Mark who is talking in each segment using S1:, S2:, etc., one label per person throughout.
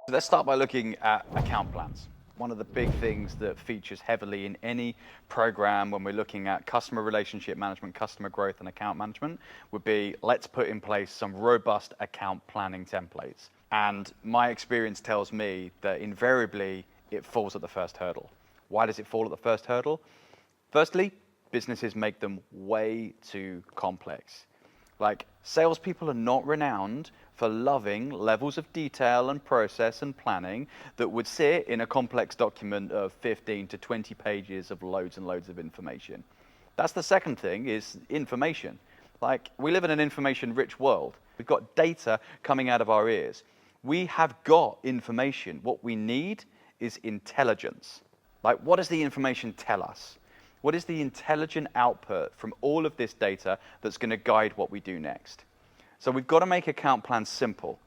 S1: Let's start by looking at account plans. One of the big things that features heavily in any program when we're looking at customer relationship management, customer growth, and account management would be, let's put in place some robust account planning templates. And my experience tells me that invariably it falls at the first hurdle. Why does it fall at the first hurdle? Firstly, businesses make them way too complex. Like, salespeople are not renowned for loving levels of detail and process and planning that would sit in a complex document of 15 to 20 pages of loads and loads of information. That's the second thing, is information. Like, we live in an information-rich world. We've got data coming out of our ears. We have got information. What we need is intelligence. Like, what does the information tell us? What is the intelligent output from all of this data that's going to guide what we do next? So we've got to make account plans simple.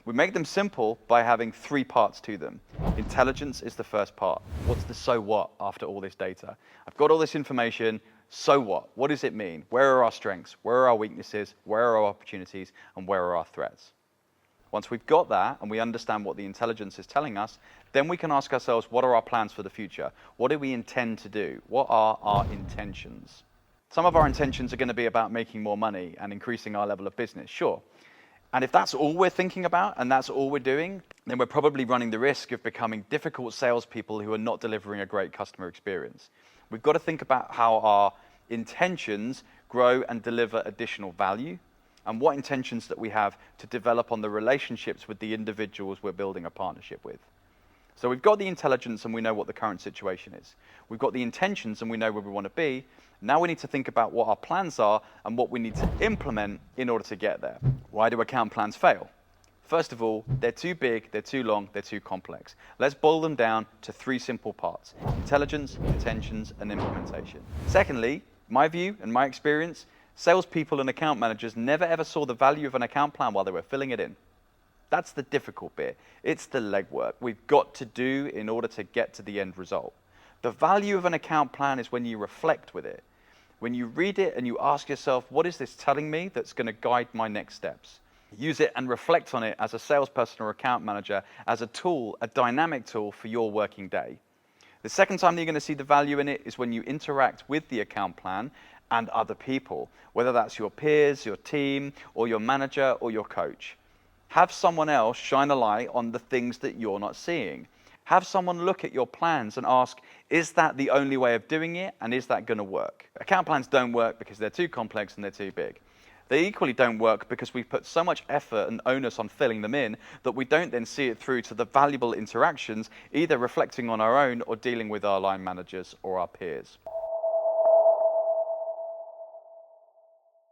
S1: We make them simple by having 3 parts to them. Intelligence is the first part. What's the so what after all this data? I've got all this information, so what? What does it mean? Where are our strengths? Where are our weaknesses? Where are our opportunities? And where are our threats? Once we've got that and we understand what the intelligence is telling us, then we can ask ourselves, what are our plans for the future? What do we intend to do? What are our intentions? Some of our intentions are going to be about making more money and increasing our level of business, sure. And if that's all we're thinking about and that's all we're doing, then we're probably running the risk of becoming difficult salespeople who are not delivering a great customer experience. We've got to think about how our intentions grow and deliver additional value, and what intentions that we have to develop on the relationships with the individuals we're building a partnership with. So we've got the intelligence and we know what the current situation is. We've got the intentions and we know where we want to be. Now we need to think about what our plans are and what we need to implement in order to get there. Why do account plans fail? First of all, they're too big, they're too long, they're too complex. Let's boil them down to 3 simple parts: intelligence, intentions, and implementation. Secondly, my view and my experience, salespeople and account managers never ever saw the value of an account plan while they were filling it in. That's the difficult bit. It's the legwork we've got to do in order to get to the end result. The value of an account plan is when you reflect with it. When you read it and you ask yourself, what is this telling me that's going to guide my next steps? Use it and reflect on it as a salesperson or account manager as a tool, a dynamic tool for your working day. The second time that you're going to see the value in it is when you interact with the account plan and other people, whether that's your peers, your team, or your manager or your coach. Have someone else shine a light on the things that you're not seeing. Have someone look at your plans and ask, is that the only way of doing it, and is that going to work? Account plans don't work because they're too complex and they're too big. They equally don't work because we've put so much effort and onus on filling them in that we don't then see it through to the valuable interactions, either reflecting on our own or dealing with our line managers or our peers.